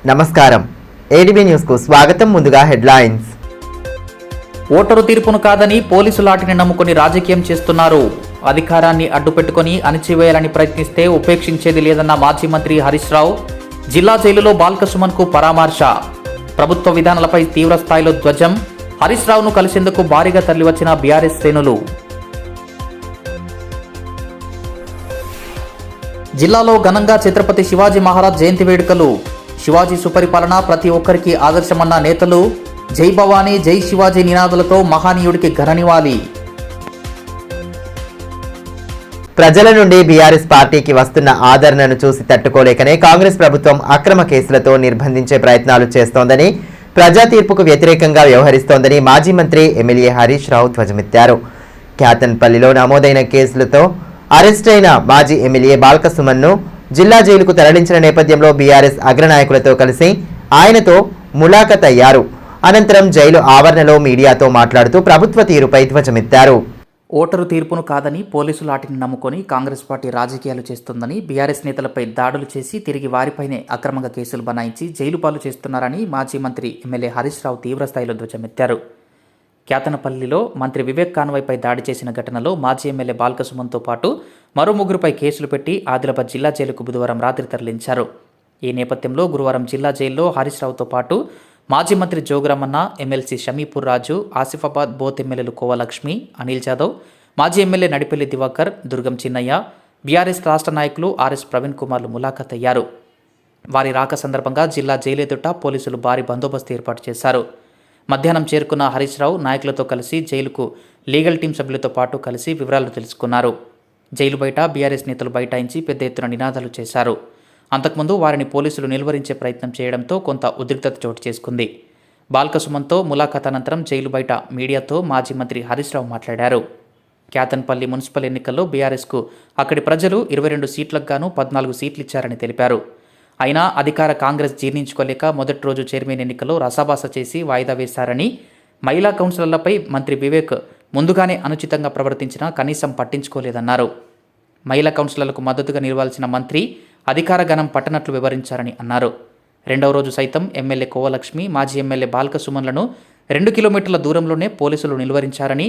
నమస్కారం. ADB news కు స్వాగతం. ముందుగా హెడ్లైన్స్. ఓటరు తీర్పును కాదని పోలీసు లాఠీని నమ్ముకుని రాజకీయం చేస్తున్నారు. అధికారాన్ని అడ్డుపెట్టుకుని అణిచివేయాలని ప్రయత్నిస్తే ఉపేక్షించేది లేదన్న మాజీ మంత్రి హరీష్ రావు. జిల్లా జైలులో బాల్క సుమన్కు పరామర్శ. ప్రభుత్వ విధానాలపై తీవ్ర స్థాయిలో ధ్వజం. హరీష్ రావును కలిసేందుకు భారీగా తరలివచ్చిన బీఆర్ఎస్ శ్రేణులు. జిల్లాలో ఘనంగా ఛత్రపతి శివాజీ మహారాజ్ జయంతి వేడుకలు. శివాజీ సుపరిపాలన ప్రతి ఒక్కరికి ఆదర్శమన్న నేతలు. జై భవానీ జై శివాజీ నినాదాలతో మహానీయుడికి ఘన నివాళి. ప్రజల నుండి బీఆర్ఎస్ పార్టీకి వస్తున్న ఆదరణను చూసి తట్టుకోలేకనే కాంగ్రెస్ ప్రభుత్వం అక్రమ కేసులతో నిర్బంధించే ప్రయత్నాలు చేస్తోందని, ప్రజా తీర్పుకు వ్యతిరేకంగా వ్యవహరిస్తోందని మాజీ మంత్రి ఎమ్మెల్యే హరీష్ రావు ధ్వజమెత్తారు. క్యాతన్పల్లిలో నమోదైన కేసులతో అరెస్ట్ అయిన మాజీ ఎమ్మెల్యే బాల్క సుమన్ను జిల్లా జైలుకు తరలించిన నేపథ్యంలో బీఆర్ఎస్ అగ్రనాయకులతో కలిసి ఆయనతో ములాఖత్ అయ్యారు. అనంతరం జైలు ఆవరణలో మీడియాతో మాట్లాడుతూ ప్రభుత్వ తీరుపై ధ్వజమెత్తారు. ఓటరు తీర్పును కాదని పోలీసు లాఠీని నమ్ముకొని కాంగ్రెస్ పార్టీ రాజకీయాలు చేస్తుందని, బీఆర్ఎస్ నేతలపై దాడులు చేసి తిరిగి వారిపైనే అక్రమంగా కేసులు బనాయించి జైలు పాలు చేస్తున్నారని మాజీ మంత్రి ఎమ్మెల్యే హరీష్ రావు తీవ్రస్థాయిలో ధ్వజమెత్తారు. క్యాతనపల్లిలో మంత్రి వివేక్ కాన్వాయ్పై దాడి చేసిన ఘటనలో మాజీ ఎమ్మెల్యే బాల్క సుమన్తో పాటు మరో ముగ్గురుపై కేసులు పెట్టి ఆదిలాబాద్ జిల్లా జైలుకు బుధవారం రాత్రి తరలించారు. ఈ నేపథ్యంలో గురువారం జిల్లా జైల్లో హరీష్ రావుతో పాటు మాజీ మంత్రి జోగురామన్న, ఎమ్మెల్సీ షమీపూర్ రాజు, ఆసిఫాబాద్ బోత్ ఎమ్మెల్యేలు కోవలక్ష్మి, అనిల్ జాదవ్, మాజీ ఎమ్మెల్యే నడిపెల్లి దివాకర్, దుర్గం చిన్నయ్య, బీఆర్ఎస్ రాష్ట్ర నాయకులు ఆర్ఎస్ ప్రవీణ్ కుమార్లు ములాఖత్ అయ్యారు. వారి రాక సందర్భంగా జిల్లా జైలు ఎదుట పోలీసులు భారీ బందోబస్తు ఏర్పాటు చేశారు. మధ్యాహ్నం చేరుకున్న హరీష్ రావు నాయకులతో కలిసి జైలుకు లీగల్ టీం సభ్యులతో పాటు కలిసి వివరాలు తెలుసుకున్నారు. జైలు బయట బీఆర్ఎస్ నేతలు బైఠాయించి పెద్ద ఎత్తున నినాదాలు చేశారు. అంతకుముందు వారిని పోలీసులు నిలువరించే ప్రయత్నం చేయడంతో కొంత ఉద్రిక్తత చోటు చేసుకుంది. బాల్క సుమన్తో ములాఖాత్ అనంతరం జైలు బయట మీడియాతో మాజీ మంత్రి హరీష్ రావు మాట్లాడారు. క్యాతన్పల్లి మున్సిపల్ ఎన్నికల్లో బీఆర్ఎస్కు అక్కడి ప్రజలు 22 సీట్లకు గాను 14 సీట్లు ఇచ్చారని తెలిపారు. అయినా అధికార కాంగ్రెస్ జీర్ణించుకోలేక మొదటి రోజు చైర్మన్ ఎన్నికల్లో రసాభాస చేసి వాయిదా వేశారని, మహిళా కౌన్సిలర్లపై మంత్రి వివేక్ ముందుగానే అనుచితంగా ప్రవర్తించినా కనీసం పట్టించుకోలేదన్నారు. మహిళా కౌన్సిలర్లకు మద్దతుగా నిలవాల్సిన మంత్రి అధికార గణం పట్టనట్లు వివరించారని అన్నారు. రెండవ రోజు సైతం ఎమ్మెల్యే కోవలక్ష్మి, మాజీ ఎమ్మెల్యే బాల్క సుమన్లను 2 కిలోమీటర్ల దూరంలోనే పోలీసులు నిలువరించారని,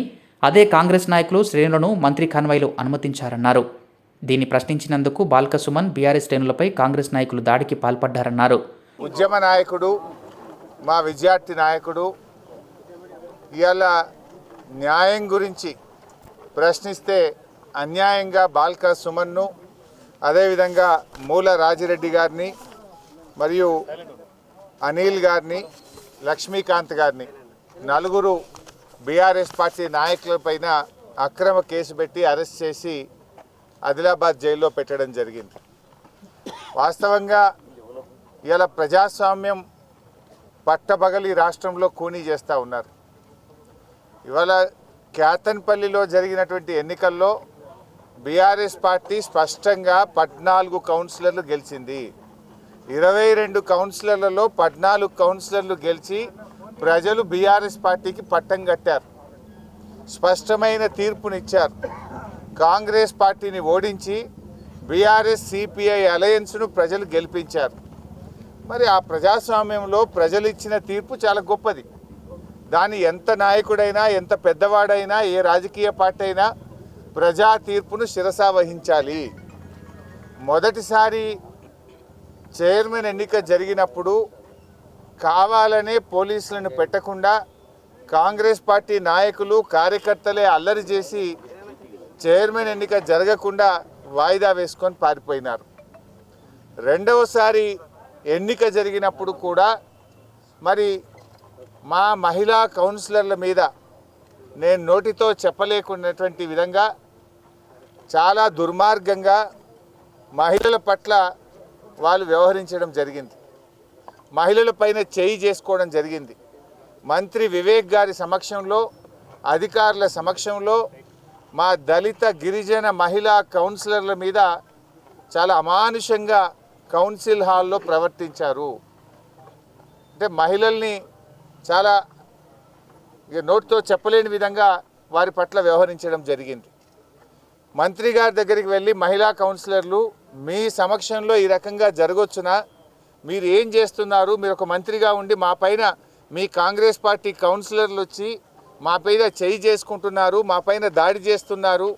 అదే కాంగ్రెస్ నాయకులు శ్రేణులను మంత్రి కాన్వాయ్లు అనుమతించారన్నారు. దీన్ని ప్రశ్నించినందుకు బాల్క సుమన్, బీఆర్ఎస్ శ్రేణులపై కాంగ్రెస్ నాయకులు దాడికి పాల్పడ్డారన్నారు. ఉద్యమ నాయకుడు, మా విద్యార్థి నాయకుడు ఇవాళ న్యాయం గురించి ప్రశ్నిస్తే అన్యాయంగా బాల్క సుమన్ను, అదేవిధంగా మూల రాజిరెడ్డి గారిని, మరియు అనిల్ గారిని, లక్ష్మీకాంత్ గారిని, నలుగురు బీఆర్ఎస్ పార్టీ నాయకులపైన అక్రమ కేసు పెట్టి అరెస్ట్ చేసి ఆదిలాబాద్ జైల్లో పెట్టడం జరిగింది. వాస్తవంగా ఇలా ప్రజాస్వామ్యం పట్టబగలి రాష్ట్రంలో కూనీ చేస్తూ ఉన్నారు. ఇవాళ క్యాతన్పల్లిలో జరిగినటువంటి ఎన్నికల్లో బీఆర్ఎస్ పార్టీ స్పష్టంగా 14 కౌన్సిలర్లు గెలిచింది. 22 కౌన్సిలర్లలో 14 కౌన్సిలర్లు గెలిచి ప్రజలు బీఆర్ఎస్ పార్టీకి పట్టం కట్టారు. స్పష్టమైన తీర్పునిచ్చారు. కాంగ్రెస్ పార్టీని ఓడించి బీఆర్ఎస్ సిపిఐ అలయన్స్ను ప్రజలు గెలిపించారు. మరి ఆ ప్రజాస్వామ్యంలో ప్రజలు ఇచ్చిన తీర్పు చాలా గొప్పది. దాని ఎంత నాయకుడైనా, ఎంత పెద్దవాడైనా, ఏ రాజకీయ పార్టీ అయినా ప్రజా తీర్పును శిరసా వహించాలి. మొదటిసారి చైర్మన్ ఎన్నిక జరిగినప్పుడు కావాలనే పోలీసులను పెట్టకుండా కాంగ్రెస్ పార్టీ నాయకులు, కార్యకర్తలే అల్లరి చేసి చైర్మన్ ఎన్నిక జరగకుండా వాయిదా వేసుకొని పారిపోయినారు. రెండవసారి ఎన్నిక జరిగినప్పుడు కూడా మరి మా మహిళా కౌన్సిలర్ల మీద నేను నోటితో చెప్పలేకున్నటువంటి విధంగా చాలా దుర్మార్గంగా మహిళల పట్ల వాళ్ళు వ్యవహరించడం జరిగింది. మహిళలపైన చేయి చేసుకోవడం జరిగింది. మంత్రి వివేక్ గారి సమక్షంలో, అధికారుల సమక్షంలో మా దళిత గిరిజన మహిళా కౌన్సిలర్ల మీద చాలా అమానుషంగా కౌన్సిల్ హాల్లో ప్రవర్తించారు. అంటే మహిళల్ని చాలా నోటితో చెప్పలేని విధంగా వారి పట్ల వ్యవహరించడం జరిగింది. మంత్రి గారి దగ్గరికి వెళ్ళి మహిళా కౌన్సిలర్లు మీ సమక్షంలో ఈ రకంగా జరగొచ్చునా, మీరు ఏం చేస్తున్నారు, మీరు ఒక మంత్రిగా ఉండి మా పైన మీ కాంగ్రెస్ పార్టీ కౌన్సిలర్లు వచ్చి మా పైన చేయి చేసుకుంటున్నారు, మా పైన దాడి చేస్తున్నారు,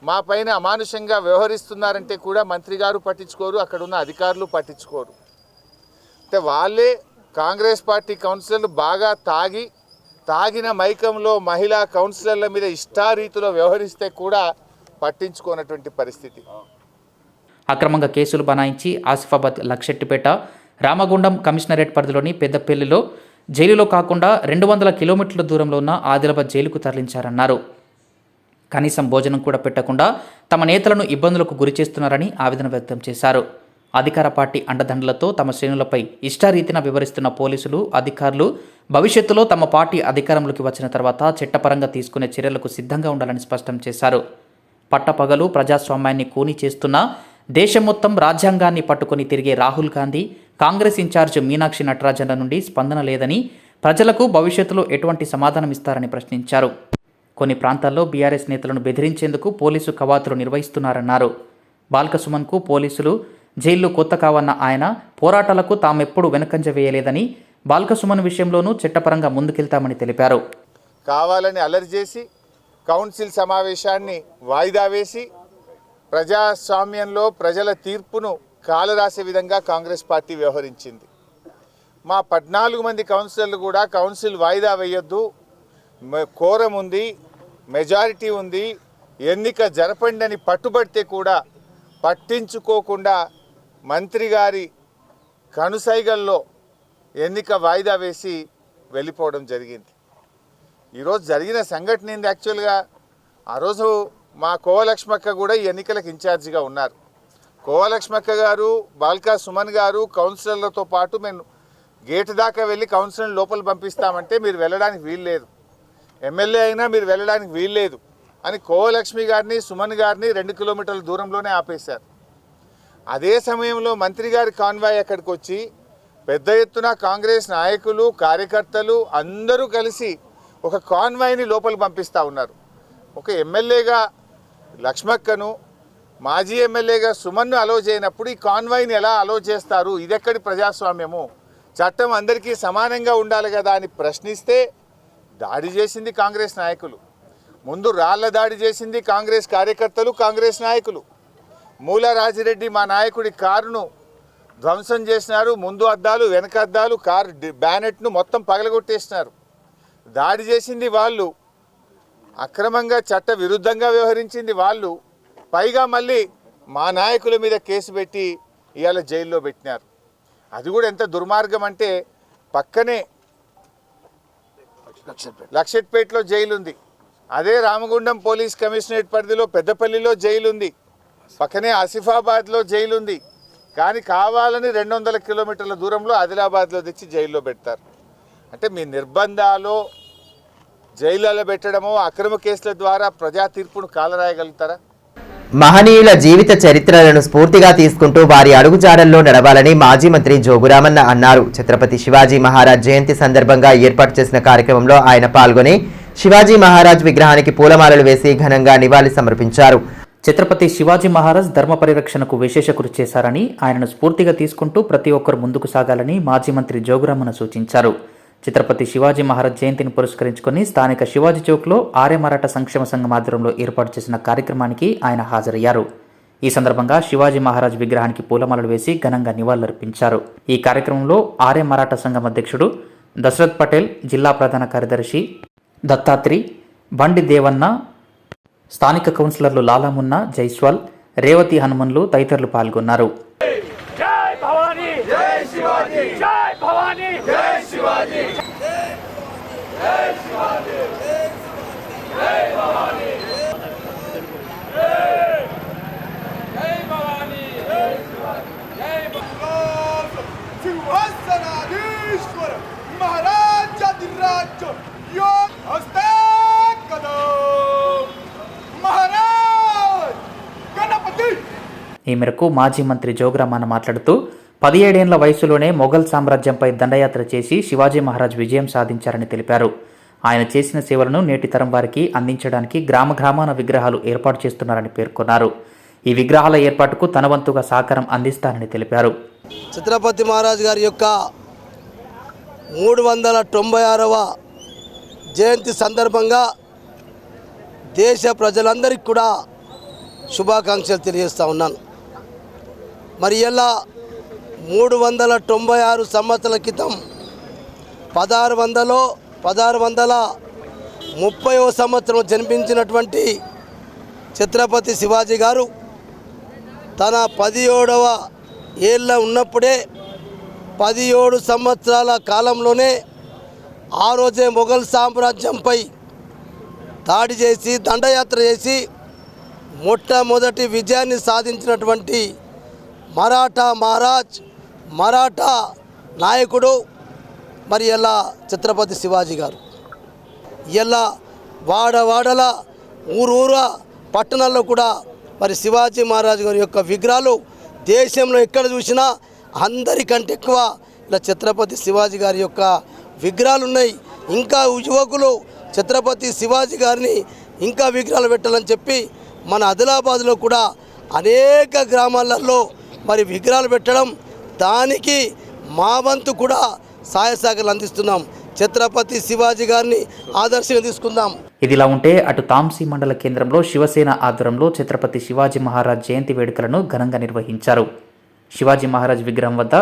మా పైన అమానుషంగా వ్యవహరిస్తున్నారంటే కూడా మంత్రి గారు పట్టించుకోరు, అక్కడ ఉన్న అధికారులు పట్టించుకోరు. అంటే వాళ్ళే కాంగ్రెస్ పార్టీ కౌన్సిలర్లు బాగా తాగిన మైకంలో మహిళా కౌన్సిలర్ల మీద ఇష్టారీతిలో వ్యవహరిస్తే కూడా పట్టించుకోనటువంటి పరిస్థితి. అక్రమంగా కేసులు బనాయించి ఆసిఫాబాద్, లక్షెట్టిపేట, రామగుండం కమిషనరేట్ పరిధిలోని పెద్దపల్లిలో జైలులో కాకుండా 200 కిలోమీటర్ల దూరంలో ఉన్న ఆదిలాబాద్ జైలుకు తరలించారన్నారు. కనీసం భోజనం కూడా పెట్టకుండా తమ నేతలను ఇబ్బందులకు గురి చేస్తున్నారని ఆవేదన వ్యక్తం చేశారు. అధికార పార్టీ అండదండలతో తమ శ్రేణులపై ఇష్టారీతిన వివరిస్తున్న పోలీసులు, అధికారులు భవిష్యత్తులో తమ పార్టీ అధికారంలోకి వచ్చిన తర్వాత చట్టపరంగా తీసుకునే చర్యలకు సిద్ధంగా ఉండాలని స్పష్టం చేశారు. పట్టపగలు ప్రజాస్వామ్యాన్ని కూని చేస్తున్న, దేశం మొత్తం రాజ్యాంగాన్ని పట్టుకొని తిరిగే రాహుల్ గాంధీ, కాంగ్రెస్ ఇన్ఛార్జ్ మీనాక్షి నటరాజన్ల నుండి స్పందన లేదని, ప్రజలకు భవిష్యత్తులో ఎటువంటి సమాధానం ఇస్తారని ప్రశ్నించారు. కొన్ని ప్రాంతాల్లో బీఆర్ఎస్ నేతలను బెదిరించేందుకు పోలీసు కవాతులు నిర్వహిస్తున్నారన్నారు. బాల్కసుమన్కు పోలీసులు జైళ్లు కొత్త కావన్న ఆయన, పోరాటాలకు తామెప్పుడు వెనకంజ వేయలేదని, బాల్కసుమన్ విషయంలోనూ చట్టపరంగా ముందుకెళ్తామని తెలిపారు. కావాలని అలర్ట్ చేసి కౌన్సిల్ సమావేశాన్ని వాయిదా వేసి ప్రజాస్వామ్యంలో ప్రజల తీర్పును కాలరాసే విధంగా కాంగ్రెస్ పార్టీ వ్యవహరించింది. మా 14 మంది కౌన్సిలర్లు కూడా కౌన్సిల్ వాయిదా వేయొద్దు, కోరం ఉంది, మెజారిటీ ఉంది, ఎన్నిక జరపండి అని పట్టుబడితే కూడా పట్టించుకోకుండా మంత్రి గారి కనుసైగల్లో ఎన్నిక వాయిదా వేసి వెళ్ళిపోవడం జరిగింది. ఈరోజు జరిగిన సంఘటన ఏంది? యాక్చువల్గా ఆ రోజు మా కోవలక్ష్మక్క కూడా ఈ ఎన్నికలకు ఇన్ఛార్జిగా ఉన్నారు. కోవలక్ష్మక్క గారు, బాల్కా సుమన్ గారు కౌన్సిలర్లతో పాటు మేము గేటు దాకా వెళ్ళి కౌన్సిలర్ లోపల పంపిస్తామంటే మీరు వెళ్ళడానికి వీల్లేదు, ఎమ్మెల్యే అయినా మీరు వెళ్ళడానికి వీల్లేదు అని కోవలక్ష్మి గారిని, సుమన్ గారిని 2 కిలోమీటర్ల దూరంలోనే ఆపేశారు. అదే సమయంలో మంత్రి గారి కాన్వాయ్ అక్కడికి వచ్చి పెద్ద ఎత్తున కాంగ్రెస్ నాయకులు, కార్యకర్తలు అందరూ కలిసి ఒక కాన్వాయ్ని లోపల పంపిస్తూ ఉన్నారు. ఒక ఎమ్మెల్యేగా లక్ష్మక్కను, మాజీ ఎమ్మెల్యేగా సుమన్ను అలో చేయనప్పుడు ఈ కాన్వాయ్ని ఎలా అలో చేస్తారు? ఇదెక్కడి ప్రజాస్వామ్యము? చట్టం అందరికీ సమానంగా ఉండాలి కదా అని ప్రశ్నిస్తే దాడి చేసింది కాంగ్రెస్ నాయకులు. ముందు రాళ్ల దాడి చేసింది కాంగ్రెస్ కార్యకర్తలు, కాంగ్రెస్ నాయకులు. మూల రాజిరెడ్డి మా నాయకుడి కారును ధ్వంసం చేసినారు. ముందు అద్దాలు, వెనక అద్దాలు, కారు బ్యానెట్ను మొత్తం పగలగొట్టేసినారు. దాడి చేసింది వాళ్ళు, అక్రమంగా చట్ట విరుద్ధంగా వ్యవహరించింది వాళ్ళు. పైగా మళ్ళీ మా నాయకుల మీద కేసు పెట్టి ఇవాళ జైల్లో పెట్టినారు. అది కూడా ఎంత దుర్మార్గం అంటే పక్కనే లక్షెట్పేటలో జైలు ఉంది, అదే రామగుండం పోలీస్ కమిషనరేట్ పరిధిలో పెద్దపల్లిలో జైలు ఉంది, పక్కనే ఆసిఫాబాద్లో జైలు ఉంది. కానీ కావాలని 200 కిలోమీటర్ల దూరంలో ఆదిలాబాద్లో తెచ్చి జైల్లో పెడతారు. అంటే మీ నిర్బంధాలు, జైళ్ళలో పెట్టడమో, అక్రమ కేసుల ద్వారా ప్రజా తీర్పును కాలరాయగలుగుతారా? మహనీయుల జీవిత చరిత్రలను స్ఫూర్తిగా తీసుకుంటూ వారి అడుగుజాడల్లో నడవాలని మాజీ మంత్రి జోగురామన్న అన్నారు. ఛత్రపతి శివాజీ మహారాజ్ జయంతి సందర్భంగా ఏర్పాటు చేసిన కార్యక్రమంలో ఆయన పాల్గొని శివాజీ మహారాజ్ విగ్రహానికి పూలమాలలు వేసి ఘనంగా నివాళి సమర్పించారు. ఛత్రపతి శివాజీ మహారాజ్ ధర్మ పరిరక్షణకు విశేష కృషి చేశారని, ఆయనను స్ఫూర్తిగా తీసుకుంటూ ప్రతి ఒక్కరు ముందుకు సాగాలని మాజీ మంత్రి జోగురామన్న సూచించారు. ఛత్రపతి శివాజీ మహారాజ్ జయంతిని పురస్కరించుకుని స్థానిక శివాజీ చౌక్లో ఆర్య మరాఠా సంక్షేమ సంఘం ఆధ్వర్యంలో ఏర్పాటు చేసిన కార్యక్రమానికి ఆయన హాజరయ్యారు. ఈ సందర్భంగా శివాజీ మహారాజ్ విగ్రహానికి పూలమాలలు వేసి ఘనంగా నివాళులర్పించారు. ఈ కార్యక్రమంలో ఆర్య మరాఠా సంఘం అధ్యక్షుడు దశరథ్ పటేల్, జిల్లా ప్రధాన కార్యదర్శి దత్తాత్రి, బండి దేవన్న, స్థానిక కౌన్సిలర్లు లాలామున్నా, జైస్వాల్, రేవతి హనుమన్లు తదితరులు పాల్గొన్నారు. ఈ మేరకు మాజీ మంత్రి జోగురామన్న మాట్లాడుతూ 17 ఏళ్ల వయసులోనే మొఘల్ సామ్రాజ్యంపై దండయాత్ర చేసి శివాజీ మహారాజ్ విజయం సాధించారని తెలిపారు. ఆయన చేసిన సేవలను నేటి తరం వారికి అందించడానికి గ్రామాన విగ్రహాలు ఏర్పాటు చేస్తున్నారని పేర్కొన్నారు. ఈ విగ్రహాల ఏర్పాటుకు తన వంతుగా సహకారం అందిస్తానని తెలిపారు. ఛత్రపతి మహారాజ్ గారి యొక్క 396వ జయంతి సందర్భంగా దేశ ప్రజలందరికీ కూడా శుభాకాంక్షలు తెలియజేస్తూ ఉన్నాను. మరి ఇలా 396 సంవత్సరాల క్రితం 1630వ సంవత్సరం జన్మించినటువంటి ఛత్రపతి శివాజీ గారు తన 17వ ఏళ్ళ ఉన్నప్పుడే 17 సంవత్సరాల కాలంలోనే ఆ రోజే మొఘల్ సామ్రాజ్యంపై దాడి చేసి దండయాత్ర చేసి మొట్టమొదటి విజయాన్ని సాధించినటువంటి మరాఠా నాయకుడు మరి ఇలా ఛత్రపతి శివాజీ గారు. ఇలా వాడవాడల ఊరూర పట్టణాల్లో కూడా మరి శివాజీ మహారాజ్ గారి యొక్క విగ్రహాలు దేశంలో ఎక్కడ చూసినా అందరికంటే ఎక్కువ ఇలా ఛత్రపతి శివాజీ గారి యొక్క విగ్రహాలు ఉన్నాయి. ఇంకా యువకులు ఛత్రపతి శివాజీ గారిని ఇంకా విగ్రహాలు పెట్టాలని చెప్పి మన ఆదిలాబాద్లో కూడా అనేక గ్రామాలలో మరి విగ్రహాలు పెట్టడం, దానికి మా వంతు కూడా సహాయ సహకారాలు అందిస్తున్నాం. ఛత్రపతి శివాజీ గారిని ఆదర్శంగా తీసుకుందాం. ఇదిలా ఉంటే అటు తాంసీ మండల కేంద్రంలో శివసేన ఆధ్వర్యంలో ఛత్రపతి శివాజీ మహారాజ్ జయంతి వేడుకలను ఘనంగా నిర్వహించారు. శివాజీ మహారాజ్ విగ్రహం వద్ద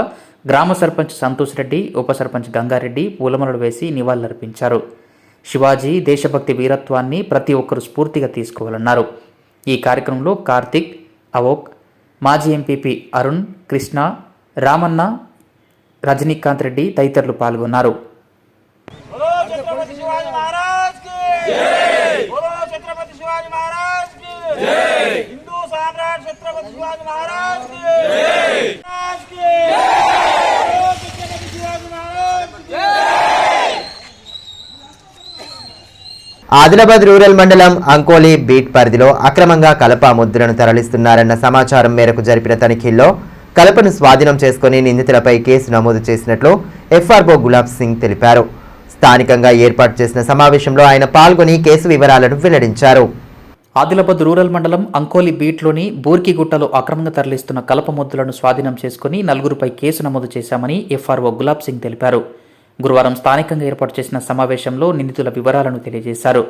గ్రామ సర్పంచ్ సంతోష్ రెడ్డి, ఉప సర్పంచ్ గంగారెడ్డి పూలమాలలు వేసి నివాళులర్పించారు. శివాజీ దేశభక్తి వీరత్వాన్ని ప్రతి ఒక్కరూ స్ఫూర్తిగా తీసుకోవాలన్నారు. ఈ కార్యక్రమంలో కార్తిక్, అవోక్, మాజీ ఎంపీపీ అరుణ్, కృష్ణ, రామన్న, రజనీకాంత్ రెడ్డి తదితరులు పాల్గొన్నారు. ఆదిలాబాద్ రూరల్ మండలం అంకోలి బీట్ పరిధిలో అక్రమంగా కలప ముద్దులను తరలిస్తున్నారన్న సమాచారం మేరకు జరిపిన తనిఖీల్లో కలపను స్వాధీనం చేసుకుని నిందితులపై కేసు నమోదు చేసినట్లు ఎఫ్ఆర్ఓ గులాబ్ సింగ్ తెలిపారు. స్థానికంగా ఏర్పాటు చేసిన సమావేశంలో ఆయన పాల్గొని కేసు వివరాలను వెల్లడించారు. ఆదిలాబాద్ రూరల్ మండలం అంకోలి బీట్లోని బూర్కిగుట్టలో అక్రమంగా తరలిస్తున్న కలప ముద్దులను స్వాధీనం చేసుకుని 4గురిపై కేసు నమోదు చేశామని ఎఫ్ఆర్ఓ గులాబ్ సింగ్ తెలిపారు. గురువారం స్థానికంగా ఏర్పాటు చేసిన సమావేశంలో నిందితుల వివరాలను తెలియజేశారు.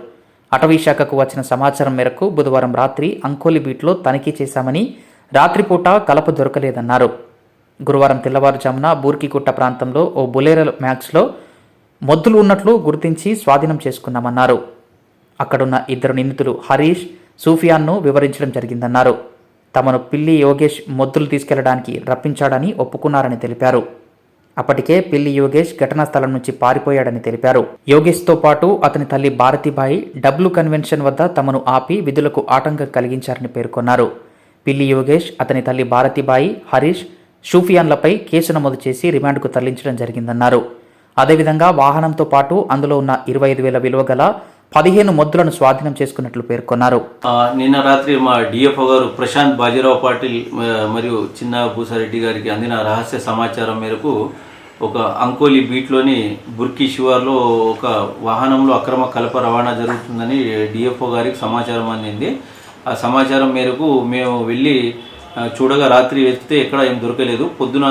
అటవీ శాఖకు వచ్చిన సమాచారం మేరకు బుధవారం రాత్రి అంకోలి బీట్లో తనిఖీ చేశామని, రాత్రిపూట కలప దొరకలేదన్నారు. గురువారం తెల్లవారుజామున బూర్కిగుట్ట ప్రాంతంలో ఓ బులెరో మ్యాక్స్లో మొద్దులు ఉన్నట్లు గుర్తించి స్వాధీనం చేసుకున్నామన్నారు. అక్కడున్న 2 నిందితులు హరీష్, సూఫియాన్ను వివరించడం జరిగిందన్నారు. తమను పిల్లి యోగేష్ మొద్దులు తీసుకెళ్లడానికి రప్పించాడని ఒప్పుకున్నారని తెలిపారు. అప్పటికే పిల్లి యోగేష్ ఘటనా స్థలం నుంచి పారిపోయాడని తెలిపారు. యోగేష్తో పాటు అతని తల్లి భారతిబాయి డబ్ల్యూ కన్వెన్షన్ వద్ద తమను ఆపి విధులకు ఆటంకం కలిగించారని పేర్కొన్నారు. పిల్లి యోగేష్, అతని తల్లి భారతిబాయి, హరీష్, షూఫియాన్లపై కేసు నమోదు చేసి రిమాండ్కు తరలించడం జరిగిందన్నారు. అదేవిధంగా వాహనంతో పాటు అందులో ఉన్న 25,000 విలువ గల 15 మొద్దులను స్వాధీనం చేసుకున్నట్లు పేర్కొన్నారు. నిన్న రాత్రి మా డిఎఫ్ఓ గారు ప్రశాంత్ బాజీరావు పాటిల్ మరియు చిన్న భూసారెడ్డి గారికి అందిన రహస్య సమాచారం మేరకు ఒక అంకోలి బీట్లోని బుర్కి శివార్లో ఒక వాహనంలో అక్రమ కలప రవాణా జరుగుతుందని డిఎఫ్ఓ గారికి సమాచారం అందింది. ఆ సమాచారం మేరకు మేము వెళ్ళి చూడగా రాత్రి వెతికితే ఎక్కడ ఏం దొరకలేదు. పొద్దున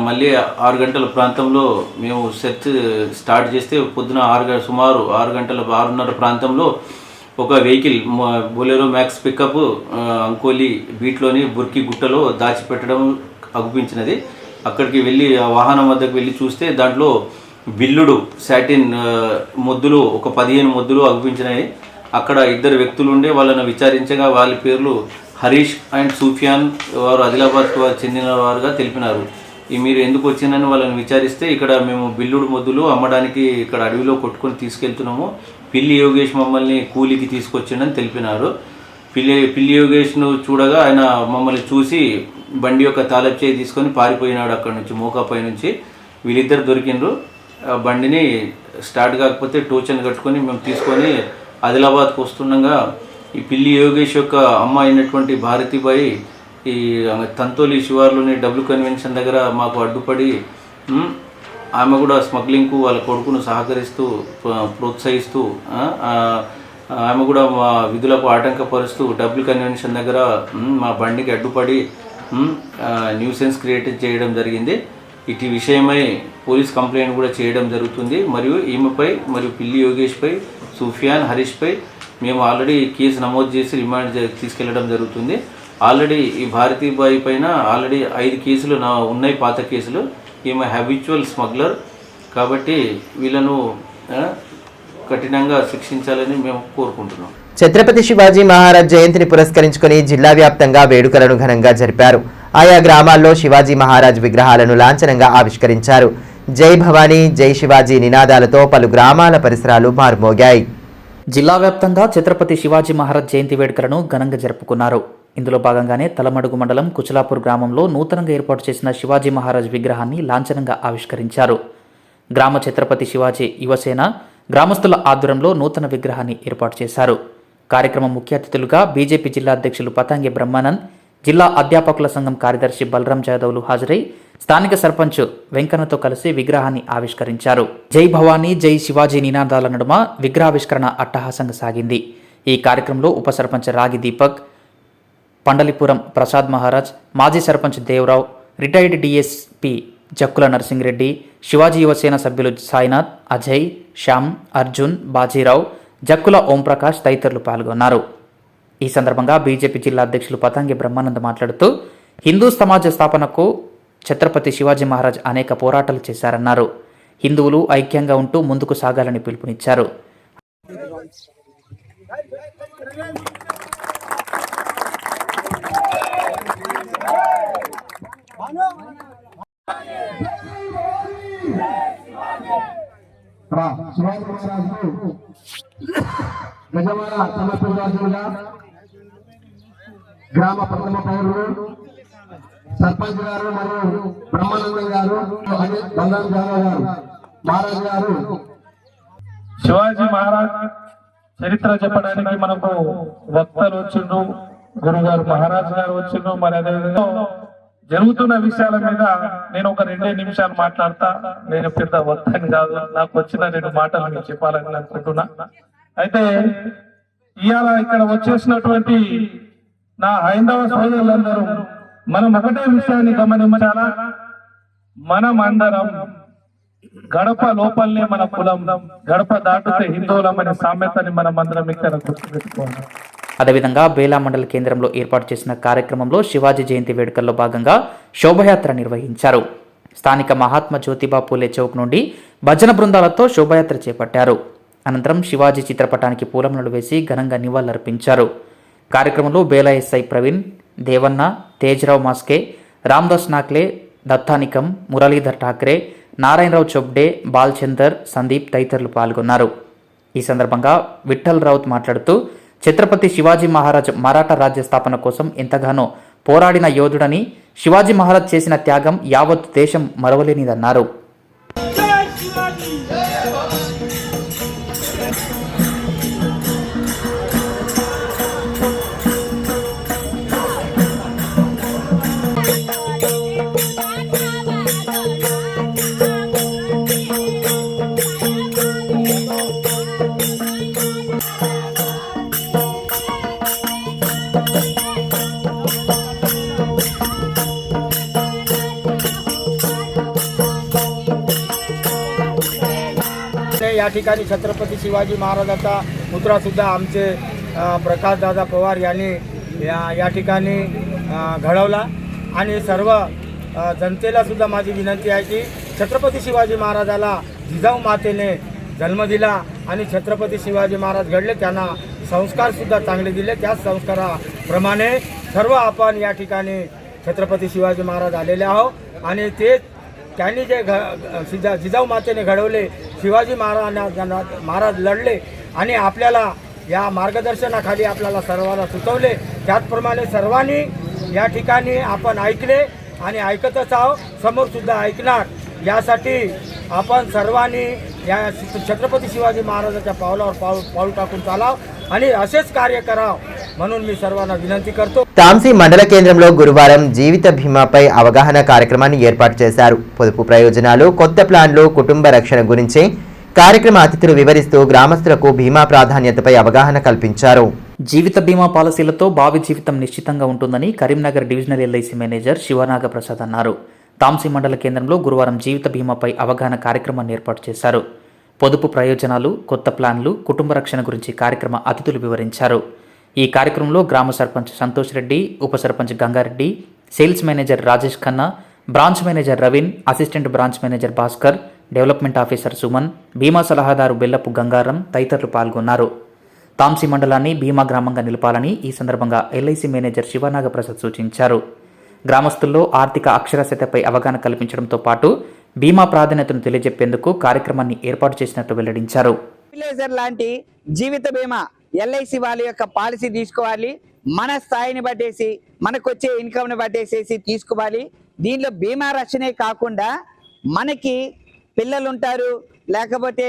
మళ్ళీ 6 గంటల ప్రాంతంలో మేము సెర్చ్ స్టార్ట్ చేస్తే పొద్దున సుమారు 6:30 ప్రాంతంలో ఒక vehicle Bolero max pickup Ankoli బీట్లోని బుర్కి గుట్టలో దాచిపెట్టడం అగుపించినది. అక్కడికి వెళ్ళి ఆ వాహనం వద్దకు వెళ్ళి చూస్తే దాంట్లో బిల్లుడు సాటిన్ మొద్దులు ఒక 15 మొద్దులు అగుపించినాయి. అక్కడ 2 వ్యక్తులు ఉండే వాళ్ళను విచారించగా వాళ్ళ పేర్లు హరీష్ అండ్ సూఫియాన్, వారు ఆదిలాబాద్కు చెందిన వారుగా తెలిపినారు. మీరు ఎందుకు వచ్చిందని వాళ్ళని విచారిస్తే ఇక్కడ మేము బిల్లుడు మొద్దులు అమ్మడానికి ఇక్కడ అడవిలో కొట్టుకొని తీసుకెళ్తున్నాము, పిల్లి యోగేష్ మమ్మల్ని కూలికి తీసుకొచ్చిండని తెలిపినారు. పిల్లి యోగేష్ను చూడగా ఆయన మమ్మల్ని చూసి బండి యొక్క తాళపు చేయి తీసుకొని పారిపోయినాడు అక్కడ నుంచి, మోకాపై నుంచి. వీళ్ళిద్దరు దొరికిండ్రు. బండిని స్టార్ట్ కాకపోతే టోచన్ కట్టుకొని మేము తీసుకొని ఆదిలాబాద్కు వస్తుండగా ఈ పిల్లి యోగేష్ యొక్క అమ్మ అయినటువంటి భారతిబాయి ఈ తంతోలి శివార్లోని డబ్ల్యూ కన్వెన్షన్ దగ్గర మాకు అడ్డుపడి ఆమె కూడా స్మగ్లింగ్కు వాళ్ళ కొడుకును సహకరిస్తూ ప్రోత్సహిస్తూ ఆమె కూడా మా విధులకు ఆటంకపరుస్తూ డబ్ల్యూ కన్వెన్షన్ దగ్గర మా బండికి అడ్డుపడి న్యూసెన్స్ క్రియేట్ చేయడం జరిగింది. ఇటు విషయమై పోలీస్ కంప్లైంట్ కూడా చేయడం జరుగుతుంది. మరియు ఈమెపై మరియు పిల్లి యోగేష్పై, సుఫియాన్, హరీష్పై మేము ఆల్రెడీ కేసు నమోదు చేసి రిమాండ్ తీసుకెళ్లడం జరుగుతుంది. ఆల్రెడీ ఈ భారతీబాయి పైన ఆల్రెడీ 5 కేసులు ఉన్నాయి, పాత కేసులు. ఈమె హ్యాబిచువల్ స్మగ్లర్ కాబట్టి వీళ్ళను కఠినంగా శిక్షించాలని మేము కోరుకుంటున్నాం. ఛత్రపతి శివాజీ మహారాజ్ జయంతిని పురస్కరించుకుని జిల్లా వ్యాప్తంగా వేడుకలను ఘనంగా జరిపారు. ఆయా గ్రామాల్లో శివాజీ మహారాజ్ విగ్రహాలను లాంఛనంగా ఆవిష్కరించారు. జై భవానీ, జై శివాజీ నినాదాలతో పలు గ్రామాల పరిసరాలు మారుమోగాయి. జిల్లా వ్యాప్తంగా ఛత్రపతి శివాజీ మహారాజ్ జయంతి వేడుకలను ఘనంగా జరుపుకున్నారు. ఇందులో భాగంగానే తలమడుగు మండలం కుచలాపూర్ గ్రామంలో నూతనంగా ఏర్పాటు చేసిన శివాజీ మహారాజ్ విగ్రహాన్ని లాంఛనంగా ఆవిష్కరించారు. గ్రామ ఛత్రపతి శివాజీ యువసేన గ్రామస్తుల ఆధ్వర్యంలో నూతన విగ్రహాన్ని ఏర్పాటు చేశారు. కార్యక్రమం ముఖ్య అతిథులుగా బీజేపీ జిల్లా అధ్యక్షులు పతంగి బ్రహ్మానంద్, జిల్లా అధ్యాపకుల సంఘం కార్యదర్శి బలరాం జాదవ్లు హాజరై స్థానిక సర్పంచ్ వెంకన్నతో కలిసి విగ్రహాన్ని ఆవిష్కరించారు. జై భవానీ, జై శివాజీ నినాదాల నడుమ విగ్రహావిష్కరణ అట్టహాసంగా సాగింది. ఈ కార్యక్రమంలో ఉప సర్పంచ్ రాగి దీపక్, పండలిపురం ప్రసాద్ మహారాజ్, మాజీ సర్పంచ్ దేవరావు, రిటైర్డ్ డిఎస్పి జక్కుల నరసింగిరెడ్డి, శివాజీ యువసేన సభ్యులు సాయినాథ్, అజయ్, శ్యామ్, అర్జున్, బాజీరావు, జక్కుల ఓంప్రకాష్ తదితరులు పాల్గొన్నారు. ఈ సందర్భంగా బీజేపీ జిల్లా అధ్యక్షులు పతంగి బ్రహ్మానంద్ మాట్లాడుతూ హిందూ సమాజ స్థాపనకు ఛత్రపతి శివాజీ మహారాజ్ అనేక పోరాటాలు చేశారన్నారు. హిందువులు ఐక్యంగా ఉంటూ ముందుకు సాగాలని పిలుపునిచ్చారు. శివాజీ మహారాజు గజవాడ సమర్పించాల్సిందిగా గ్రామ ప్రథమ పౌరులు సర్పంచ్ గారు మరియు బ్రహ్మానందం గారు, బలరాం జాదవ్ గారు, మహారాజ్ గారు. శివాజీ మహారాజ్ చరిత్ర చెప్పడానికి మనకు వక్తలు వచ్చిండ్రు, గురుగారు మహారాజ్ గారు వచ్చిండ్రు. మరి అదేవిధంగా జరుగుతున్న విషయాల మీద నేను ఒక 2 నిమిషాలు మాట్లాడతా. నేను పెద్ద వక్తని కాదు, నాకు వచ్చిన 2 మాటలు మీకు చెప్పాలని అనుకుంటున్నా. అయితే ఇవాళ ఇక్కడ వచ్చేసినటువంటి నా హైందవ సోదరులందరూ మనం ఒకటే విషయాన్ని గమనించాలా. మనం అందరం గడప లోపలనే మన కులం, గడప దాటితే హిందువులమనే సామెతని మనం అందరం ఇక్కడ గుర్తుపెట్టుకోవాలి. అదేవిధంగా బేలా మండల కేంద్రంలో ఏర్పాటు చేసిన కార్యక్రమంలో శివాజీ జయంతి వేడుకల్లో భాగంగా శోభయాత్ర నిర్వహించారు. స్థానిక మహాత్మా జ్యోతిబా పూలే చౌక్ నుండి భజన బృందాలతో శోభయాత్ర చేపట్టారు. అనంతరం శివాజీ చిత్రపటానికి పూలమాలలు వేసి ఘనంగా నివాళులర్పించారు. కార్యక్రమంలో బేలా ఎస్ఐ ప్రవీణ్, దేవన్న, తేజ్రావు మాస్కే, రామ్దాస్ నాక్లే, దత్తానికం, మురళీధర్ ఠాక్రే, నారాయణరావు చొబ్డే, బాల్చందర్, సందీప్ తదితరులు పాల్గొన్నారు. ఈ సందర్భంగా విఠల్ రౌత్ మాట్లాడుతూ ఛత్రపతి శివాజీ మహారాజ్ మరాఠా రాజ్య స్థాపన కోసం ఎంతగానో పోరాడిన యోధుడని, శివాజీ మహారాజ్ చేసిన త్యాగం యావత్ దేశం మరవలేనిదన్నారు. या ठिकाणी छत्रपती शिवाजी महाराजांचा पुतळासुद्धा आमचे प्रकाशदादा पवार यांनी या ठिकाणी घडवला. आणि सर्व जनतेलासुद्धा माझी विनंती आहे की छत्रपती शिवाजी महाराजाला जिजाऊ मातेने जन्म दिला आणि छत्रपती शिवाजी महाराज घडले, त्यांना संस्कारसुद्धा चांगले दिले. त्याच संस्काराप्रमाणे सर्व आपण या ठिकाणी छत्रपती शिवाजी महाराज आलेले आहोत. आणि ते त्यांनी जे जिजाऊ मातेने घडवले, शिवाजी महाराज लढले आणि आपल्याला या मार्गदर्शनाखाली आपल्याला सर्वांना सुचवले. त्याचप्रमाणे सर्वांनी या ठिकाणी आपण ऐकले आणि ऐकतच आहोत, समोरसुद्धा ऐकणार. यासाठी आपण सर्वांनी या छत्रपती शिवाजी महाराजांच्या पावलावर पाऊल टाकून चालावं आणि असेच कार्य करावं म्हणून मी सर्वांना विनंती करतो. తాంసీ మండల కేంద్రంలో గురువారం జీవిత బీమాపై అవగాహన కార్యక్రమాన్ని ఏర్పాటు చేశారు. పొదుపు ప్రయోజనాలు, కొత్త ప్లాన్లు, కుటుంబ రక్షణ గురించి కార్యక్రమ అతిథులు వివరిస్తూ గ్రామస్తులకు బీమా ప్రాధాన్యతపై అవగాహన కల్పించారు. జీవిత బీమా పాలసీలతో భావి జీవితం నిశ్చితంగా ఉంటుందని Karimnagar divisional LIC manager Sivanaga Prasad అన్నారు. తాంసీ మండల కేంద్రంలో గురువారం జీవిత బీమాపై అవగాహన కార్యక్రమాన్ని ఏర్పాటు చేశారు. పొదుపు ప్రయోజనాలు, కొత్త ప్లాన్లు, కుటుంబ రక్షణ గురించి కార్యక్రమ అతిథులు వివరించారు. ఈ కార్యక్రమంలో గ్రామ సర్పంచ్ సంతోష్ రెడ్డి, ఉప sarpanch Gangareddy, sales manager Rajesh Khanna, branch manager Raveen, assistant branch manager Bhaskar, development officer Suman, బీమా సలహాదారు బెల్లపు గంగారం తదితరులు పాల్గొన్నారు. తాంసీ మండలాన్ని బీమా గ్రామంగా నిలపాలని ఈ సందర్భంగా ఎల్ఐసి మేనేజర్ శివనాగ ప్రసాద్ సూచించారు. గ్రామస్తుల్లో ఆర్థిక అక్షరాస్యతపై అవగాహన కల్పించడంతో పాటు బీమా ప్రాధాన్యతను తెలియజెప్పేందుకు కార్యక్రమాన్ని ఏర్పాటు చేసినట్టు వెల్లడించారు. స్టెబిలైజర్ లాంటి జీవిత బీమా ఎల్ఐసి వాళ్ళ యొక్క పాలసీ తీసుకోవాలి. మన స్థాయిని బట్టేసి, మనకు వచ్చే ఇన్కమ్ని బట్టేసేసి తీసుకోవాలి. దీనిలో బీమా రక్షణే కాకుండా మనకి పిల్లలు ఉంటారు, లేకపోతే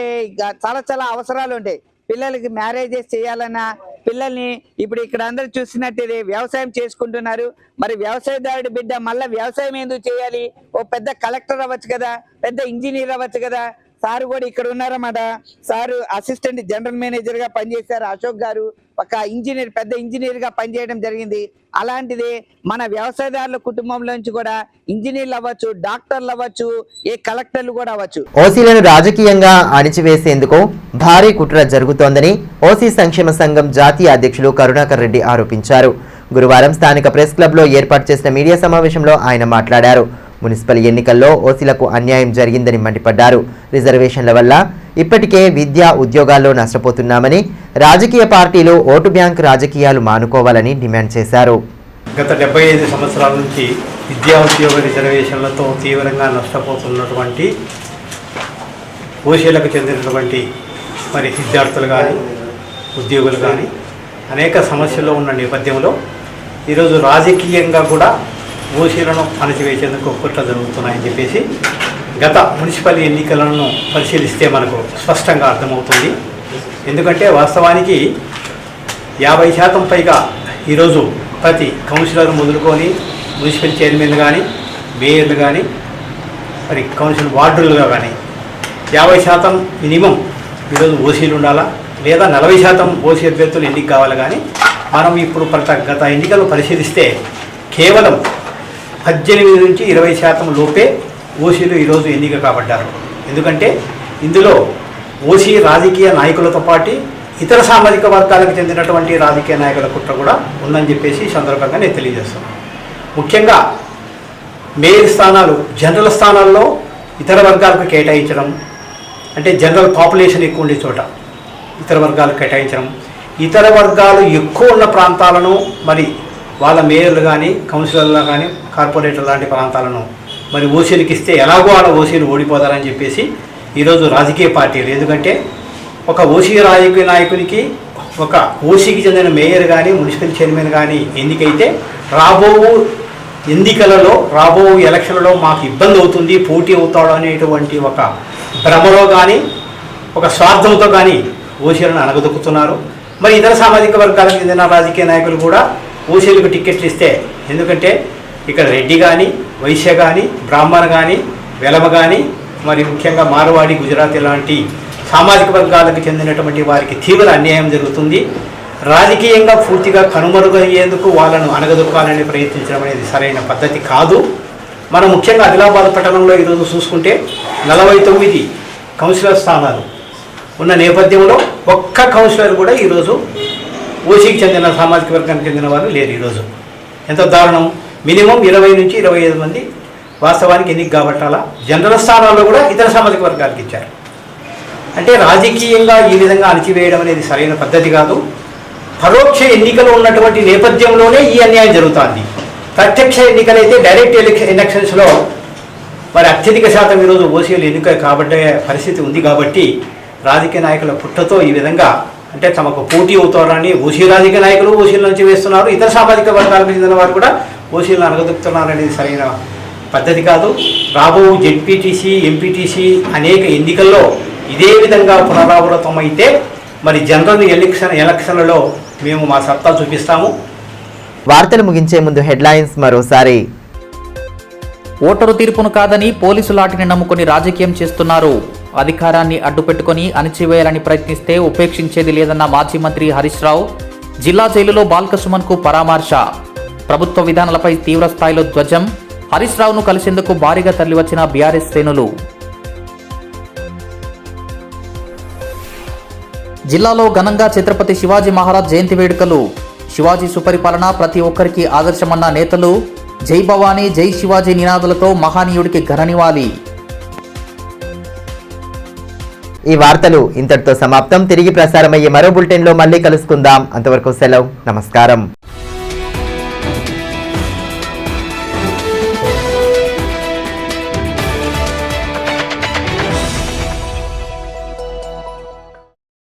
చాలా చాలా అవసరాలు ఉంటాయి. పిల్లలకి మ్యారేజెస్ చేయాలన్నా, పిల్లల్ని ఇప్పుడు ఇక్కడ అందరూ చూసినట్టు వ్యవసాయం చేసుకుంటున్నారు. మరి వ్యవసాయదారుడి బిడ్డ మళ్ళీ వ్యవసాయం ఎందుకు చేయాలి? ఓ పెద్ద కలెక్టర్ అవ్వచ్చు కదా, పెద్ద ఇంజనీర్ అవ్వచ్చు కదా. సారు కూడా ఇక్కడ ఉన్నారన్నమాట. సారు అసిస్టెంట్ జనరల్ మేనేజర్ గా పనిచేశారు. అశోక్ గారు ఒక ఇంజనీర్, పెద్ద ఇంజనీర్ గా పనిచేయడం జరిగింది. అలాంటిది మన వ్యవసాయదారుల కుటుంబంలోంచి కూడా ఇంజనీర్లు అవ్వచ్చు, డాక్టర్లు అవ్వచ్చు, ఏ కలెక్టర్లు కూడా అవ్వచ్చు. ఓసీలను రాజకీయంగా అణిచివేసేందుకు భారీ కుట్ర జరుగుతోందని ఓసీ సంక్షేమ సంఘం జాతీయ అధ్యక్షులు కరుణాకర్ రెడ్డి ఆరోపించారు. గురువారం స్థానిక ప్రెస్ క్లబ్లో ఏర్పాటు చేసిన మీడియా సమావేశంలో ఆయన మాట్లాడారు. మున్సిపల్ ఎన్నికల్లో ఓసీలకు అన్యాయం జరిగిందని మండిపడ్డారు. రిజర్వేషన్ల వల్ల ఇప్పటికే విద్యా ఉద్యోగాల్లో నష్టపోతున్నామని, రాజకీయ పార్టీలు ఓటు బ్యాంక్ రాజకీయాలు మానుకోవాలని డిమాండ్ చేశారు. గత 75 సంవత్సరాల నుంచి విద్యా ఉద్యోగ రిజర్వేషన్లతో తీవ్రంగా నష్టపోతున్నటువంటి ఓసీలకు చెందినటువంటి మరి విద్యార్థులు కానీ, ఉద్యోగులు కానీ అనేక సమస్యల్లో ఉన్న నేపథ్యంలో ఈరోజు రాజకీయంగా కూడా ఓసీలను అణచివేసేందుకు కుట్ర జరుగుతున్నాయని చెప్పేసి గత మున్సిపల్ ఎన్నికలను పరిశీలిస్తే మనకు స్పష్టంగా అర్థమవుతుంది. ఎందుకంటే వాస్తవానికి 50% పైగా ఈరోజు ప్రతి కౌన్సిలర్ మొదలుకొని మున్సిపల్ చైర్మన్ కానీ, మేయర్లు కానీ, మరి కౌన్సిల్ వార్డులుగా కానీ 50% మినిమం ఈరోజు ఓసీలు ఉండాలా, లేదా 40% ఓసీ అభ్యర్థులు ఎన్నిక కావాలి. కానీ మనం ఇప్పుడు గత ఎన్నికలు పరిశీలిస్తే కేవలం 18 నుంచి 20% లోపే ఓసీలు ఈరోజు ఎన్నిక కాబడ్డారు. ఎందుకంటే ఇందులో ఓసీ రాజకీయ నాయకులతో పాటు ఇతర సామాజిక వర్గాలకు చెందినటువంటి రాజకీయ నాయకుల కుట్ర కూడా ఉందని చెప్పేసి సందర్భంగా నేను తెలియజేస్తాను. ముఖ్యంగా మేయర్ స్థానాలు, జనరల్ స్థానాల్లో ఇతర వర్గాలకు కేటాయించడం, అంటే జనరల్ పాపులేషన్ ఎక్కువ ఉండే చోట ఇతర వర్గాలకు కేటాయించడం, ఇతర వర్గాలు ఎక్కువ ఉన్న ప్రాంతాలను మరి వాళ్ళ మేయర్లు కానీ, కౌన్సిలర్లు కానీ, కార్పొరేటర్ లాంటి ప్రాంతాలను మరి ఓసీలకు ఇస్తే ఎలాగో వాళ్ళ ఓసీలు ఓడిపోతారని చెప్పేసి ఈరోజు రాజకీయ పార్టీలు, ఎందుకంటే ఒక ఓసీ రాజకీయ నాయకునికి, ఒక ఓసీకి చెందిన మేయర్ కానీ, మున్సిపల్ చైర్మన్ కానీ ఎన్నికైతే రాబో ఎన్నికలలో, రాబో ఎలక్షన్లలో మాకు ఇబ్బంది అవుతుంది, పోటీ అవుతాడు అనేటువంటి ఒక భ్రమలో కానీ, ఒక స్వార్థంతో కానీ ఓసీలను అణగదొక్కుతున్నారు. మరి ఇతర సామాజిక వర్గాలకు చెందిన రాజకీయ నాయకులు కూడా ఓసీలకు టిక్కెట్లు ఇస్తే, ఎందుకంటే ఇక్కడ రెడ్డి కానీ, వైశ్య కానీ, బ్రాహ్మణ కానీ, వెలమ కానీ, మరి ముఖ్యంగా మార్వాడి, గుజరాతీ లాంటి సామాజిక వర్గాలకు చెందినటువంటి వారికి తీవ్ర అన్యాయం జరుగుతుంది. రాజకీయంగా పూర్తిగా కనుమరుగయ్యేందుకు వాళ్ళను అణగదొక్కాలని ప్రయత్నించడం అనేది సరైన పద్ధతి కాదు. మనం ముఖ్యంగా ఆదిలాబాద్ పట్టణంలో ఈరోజు చూసుకుంటే 49 కౌన్సిలర్ స్థానాలు ఉన్న నేపథ్యంలో ఒక్క కౌన్సిలర్ కూడా ఈరోజు ఓసీకి చెందిన సామాజిక వర్గానికి చెందిన వారు లేరు. ఈరోజు ఎంత దారుణం! మినిమం 20 నుంచి 25 మంది వాస్తవానికి ఎన్నిక కాబట్టాలా. జనరల్ స్థానాల్లో కూడా ఇతర సామాజిక వర్గాలకు ఇచ్చారు. అంటే రాజకీయంగా ఈ విధంగా అణచివేయడం అనేది సరైన పద్ధతి కాదు. పరోక్ష ఎన్నికలు ఉన్నటువంటి నేపథ్యంలోనే ఈ అన్యాయం జరుగుతుంది. ప్రత్యక్ష ఎన్నికలైతే డైరెక్ట్ ఎలక్షన్స్లో మరి అత్యధిక శాతం ఈరోజు ఓసీలు ఎన్నిక కాబట్టే పరిస్థితి ఉంది. కాబట్టి రాజకీయ నాయకుల పుట్టతో ఈ విధంగా, అంటే తమకు పోటీ అవుతారని ఓసీ రాజకీయ నాయకులు ఓసీల నుంచి వేస్తున్నారు, ఇతర సామాజిక వర్గాలకు చెందిన వారు కూడా ఓసీలను అణగదొక్కుతున్నారు అనేది సరైన పద్ధతి కాదు. రాబో జెడ్పీటీసీ, ఎంపీటీసీ అనేక ఎన్నికల్లో ఇదే విధంగా పునరావృతం అయితే మరి జనరల్ ఎలక్షన్లలో మేము మా సత్తా చూపిస్తాము. వార్తలు ముగించే ముందు హెడ్లైన్స్ మరోసారి. ఓటరు తీర్పును కాదని పోలీసుల ఆటిని నమ్ముకొని రాజకీయం చేస్తున్నారు. అధికారాన్ని అడ్డుపెట్టుకుని అణిచివేయాలని ప్రయత్నిస్తే ఉపేక్షించేది లేదన్న మాజీ మంత్రి హరీష్ రావు. జిల్లా జైలులో బాల్క సుమన్కు పరామర్శ. ప్రభుత్వ విధానాలపై తీవ్ర స్థాయిలో ధ్వజం. హరీష్ రావును కలిసేందుకు భారీగా తరలివచ్చిన బీఆర్ఎస్ శ్రేణులు. జిల్లాలో ఘనంగా ఛత్రపతి శివాజీ మహారాజ్ జయంతి వేడుకలు. శివాజీ సుపరిపాలన ప్రతి ఒక్కరికి ఆదర్శమన్న నేతలు. జై భవానీ జై శివాజీ నినాదాలతో మహానీయుడికి ఘన నివాళి. ఈ వార్తలు ఇంతటితో సమాప్తం. తిరిగి ప్రసారమయ్యే మరో బులెటిన్లో మళ్ళీ కలుసుకుందాం. అంతవరకు సెలవు. నమస్కారం.